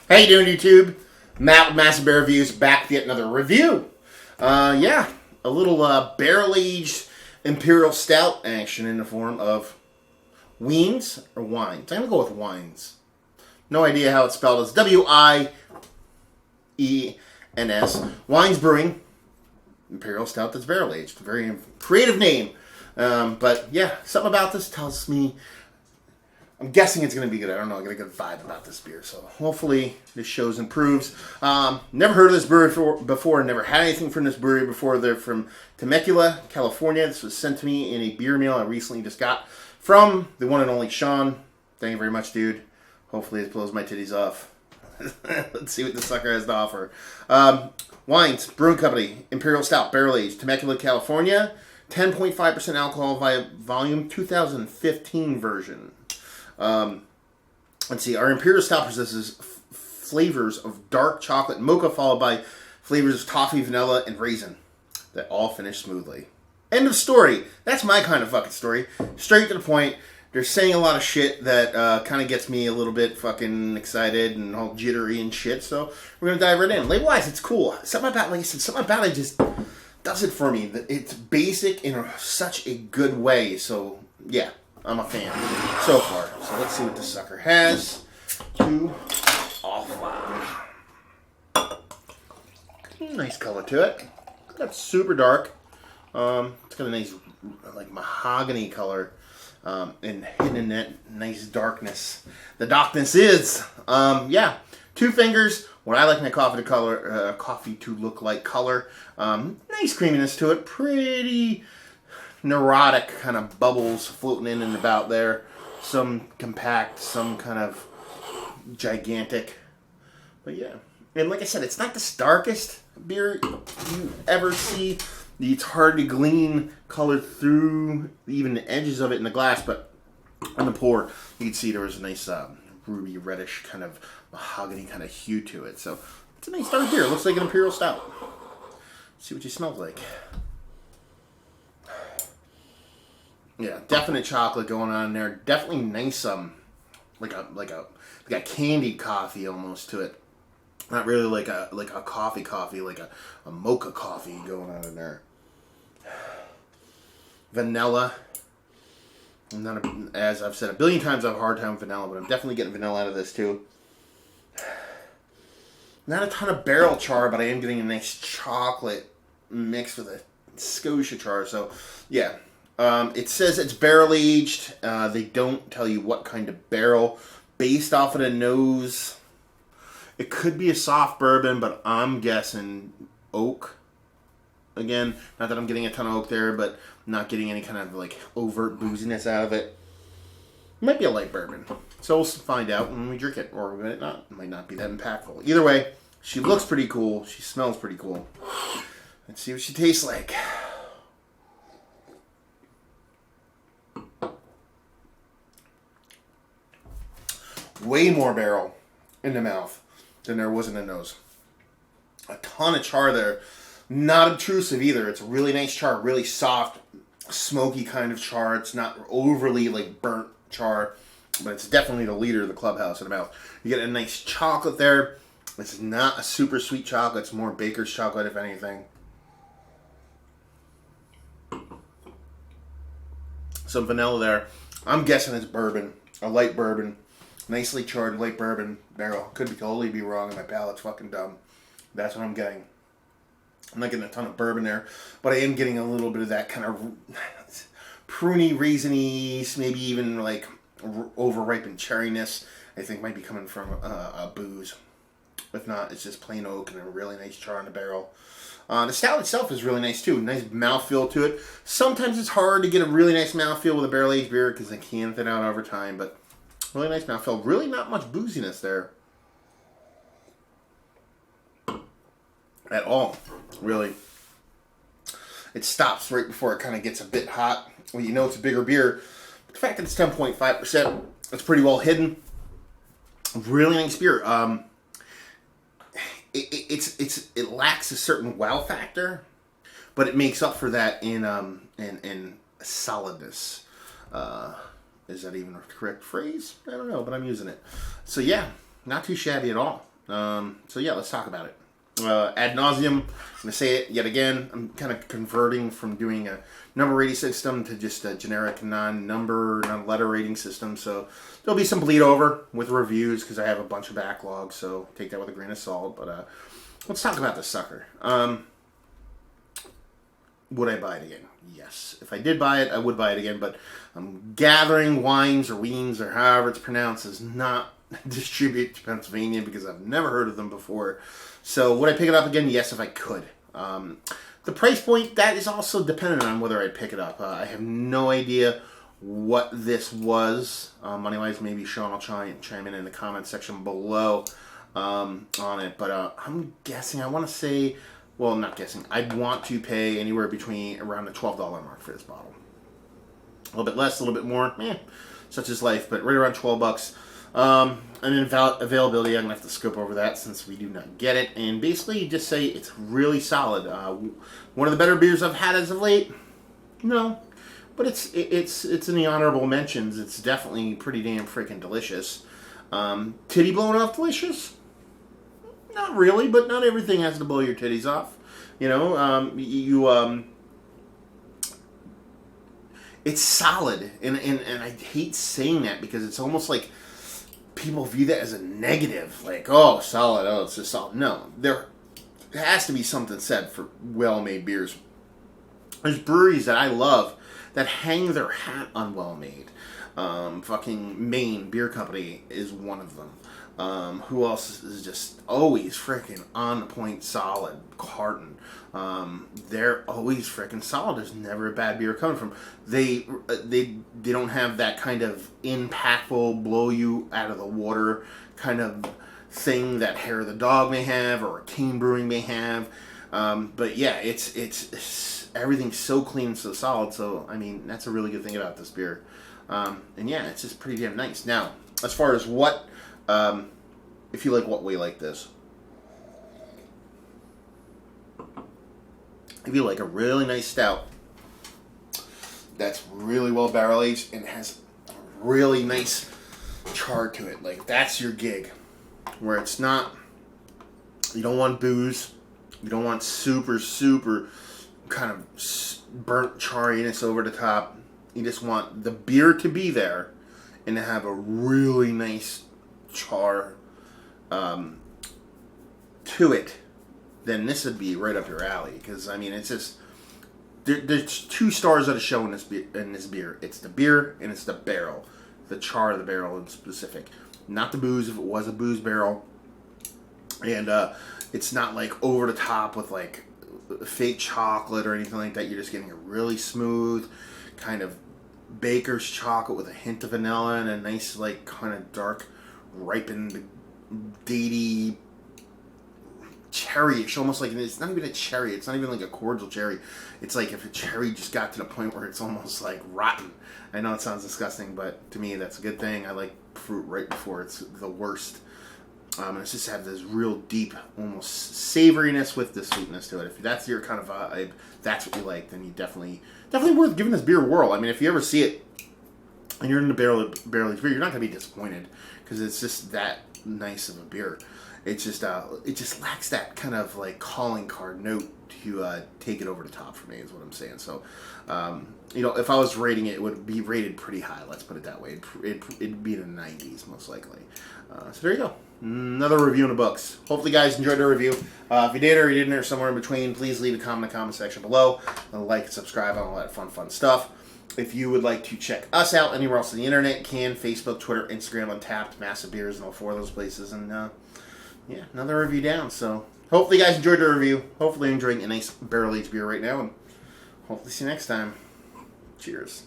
How you doing, YouTube? Matt with Massive Bear Reviews back with yet another review. A little barrel-aged Imperial Stout action in the form of Wiens or Wines. I'm going to go with Wines. No idea how it's spelled. It's W-I-E-N-S. Wiens Brewing. Imperial Stout that's barrel-aged. Very creative name. But yeah, something about this tells me... I'm guessing it's going to be good. I don't know. I get a good vibe about this beer. So hopefully this shows improves. Never heard of this brewery before. Never had anything from this brewery before. They're from Temecula, California. This was sent to me in a beer meal I recently just got from the one and only Shawn. Thank you very much, dude. Hopefully it blows my titties off. Let's see what this sucker has to offer. Wiens Brewing Company, Imperial Stout, Barrel Aged, Temecula, California. 10.5% alcohol by volume, 2015 version. Let's see. Our Imperial Stout possesses flavors of dark chocolate and mocha, followed by flavors of toffee, vanilla, and raisin that all finish smoothly. End of story. That's my kind of fucking story. Straight to the point. They're saying a lot of shit that kind of gets me a little bit fucking excited and all jittery and shit. So we're gonna dive right in. Label-wise, it's cool. Something about, like I said, something about it just does it for me. It's basic in such a good way. So yeah. I'm a fan so far. So let's see what this sucker has to offer. Nice color to it. That's super dark. It's got a nice, like, mahogany color, and hidden in that nice darkness. The darkness is, 2 fingers. What I like my coffee to look like color. Nice creaminess to it. Pretty neurotic kind of bubbles floating in and about there. Some compact, some kind of gigantic. But yeah. And like I said, it's not the starkest beer you ever see. It's hard to glean color through even the edges of it in the glass, but on the pour, you can see there was a nice ruby reddish kind of mahogany kind of hue to it. So it's a nice dark beer. It looks like an Imperial Stout. Let's see what she smells like. Yeah, definite chocolate going on there. Definitely nice, like a candied coffee almost to it. Not really like a coffee, like a mocha coffee going on in there. Vanilla. As I've said a billion times, I have a hard time with vanilla, but I'm definitely getting vanilla out of this too. Not a ton of barrel char, but I am getting a nice chocolate mixed with a Scotia char. So yeah. It says it's barrel aged. They don't tell you what kind of barrel. Based off of the nose, it could be a soft bourbon, but I'm guessing oak. Again, not that I'm getting a ton of oak there, but not getting any kind of like overt booziness out of it. It might be a light bourbon. So we'll find out when we drink it, or it might not. It might not be that impactful. Either way, she looks pretty cool. She smells pretty cool. Let's see what she tastes like. Way more barrel in the mouth than there was in the nose. A ton of char there. Not obtrusive either. It's a really nice char. Really soft, smoky kind of char. It's not overly like burnt char, but it's definitely the leader of the clubhouse in the mouth. You get a nice chocolate there. This is not a super sweet chocolate. It's more baker's chocolate, if anything. Some vanilla there. I'm guessing it's bourbon. A light bourbon. Nicely charred light bourbon barrel. Could totally be wrong, and my palate's fucking dumb. That's what I'm getting. I'm not getting a ton of bourbon there, but I am getting a little bit of that kind of pruny, raisiny, maybe even like over-ripened cherryness. I think might be coming from a booze. If not, it's just plain oak and a really nice char in the barrel. The stout itself is really nice too. Nice mouthfeel to it. Sometimes it's hard to get a really nice mouthfeel with a barrel-aged beer because they can thin out over time, but really nice mouthfeel. Really not much booziness there. At all. Really. It stops right before it kind of gets a bit hot. Well, you know it's a bigger beer. But the fact that it's 10.5%, it's pretty well hidden. Really nice beer. It lacks a certain wow factor, but it makes up for that in solidness. Is that even a correct phrase? I don't know, but I'm using it. So yeah, not too shabby at all. So yeah, let's talk about it. Ad nauseum, I'm going to say it yet again. I'm kind of converting from doing a number rating system to just a generic non-number, non-letter rating system. So there'll be some bleed over with reviews because I have a bunch of backlogs. So take that with a grain of salt. But let's talk about this sucker. Would I buy it again? Yes. If I did buy it, I would buy it again. But I'm gathering Wiens or Wiens or however it's pronounced is not distributed to Pennsylvania because I've never heard of them before. So would I pick it up again? Yes, if I could. The price point, that is also dependent on whether I pick it up. I have no idea what this was. Money-wise, maybe Shawn will chime in the comments section below on it. But I'm guessing, I want to say, well, I'm not guessing. I'd want to pay anywhere between around the $12 mark for this bottle. A little bit less, a little bit more. Such is life. But right around $12. And then availability, I'm going to have to scope over that since we do not get it. And basically, you just say it's really solid. One of the better beers I've had as of late? No. But it's in the honorable mentions. It's definitely pretty damn freaking delicious. Titty blowing off delicious? Not really, but not everything has to blow your titties off. You know, it's solid. And I hate saying that because it's almost like people view that as a negative, like, oh, solid, oh, it's just solid. No, there has to be something said for well-made beers. There's breweries that I love that hang their hat on well-made. Fucking Maine Beer Company is one of them. Who else is just always freaking on the point solid? Carton. They're always freaking solid. There's never a bad beer coming from. They don't have that kind of impactful, blow you out of the water kind of thing that Hair of the Dog may have or King Brewing may have. But yeah, it's everything's so clean and so solid. So I mean, that's a really good thing about this beer. And yeah, it's just pretty damn nice. Now, as far as what, if you like what we like this. If you like a really nice stout that's really well barrel aged and has a really nice char to it, like that's your gig. Where it's not, you don't want booze, you don't want super kind of burnt chariness over the top. You just want the beer to be there and to have a really nice char to it. Then this would be right up your alley. Because, I mean, it's just, there's 2 stars of the show in this beer. It's the beer and it's the barrel. The char of the barrel in specific. Not the booze if it was a booze barrel. And it's not like over the top with like fake chocolate or anything like that. You're just getting a really smooth kind of baker's chocolate with a hint of vanilla and a nice like kind of dark ripened datey cherryish, almost like it's not even a cherry, it's not even like a cordial cherry, it's like if a cherry just got to the point where it's almost like rotten. I know it sounds disgusting, but to me that's a good thing. I like fruit right before it's the worst. And it's just have this real deep, almost savoriness with the sweetness to it. If that's your kind of vibe, that's what you like, then you definitely worth giving this beer a whirl. I mean, if you ever see it and you're in the barrel aged beer, you're not going to be disappointed because it's just that nice of a beer. It's just it just lacks that kind of like calling card note to take it over the top for me, is what I'm saying. So, you know, if I was rating it, it would be rated pretty high. Let's put it that way. It'd be in the 90s most likely. So there you go. Another review in the books. Hopefully, you guys enjoyed the review. If you did or you didn't, or somewhere in between, please leave a comment in the comment section below. Like and subscribe on all that fun stuff. If you would like to check us out anywhere else on the internet, can Facebook, Twitter, Instagram, Untapped, Massive Beers, and all 4 of those places. And yeah, another review down. So hopefully, you guys enjoyed the review. Hopefully, you're enjoying a nice barrel aged beer right now, and hopefully, see you next time. Cheers.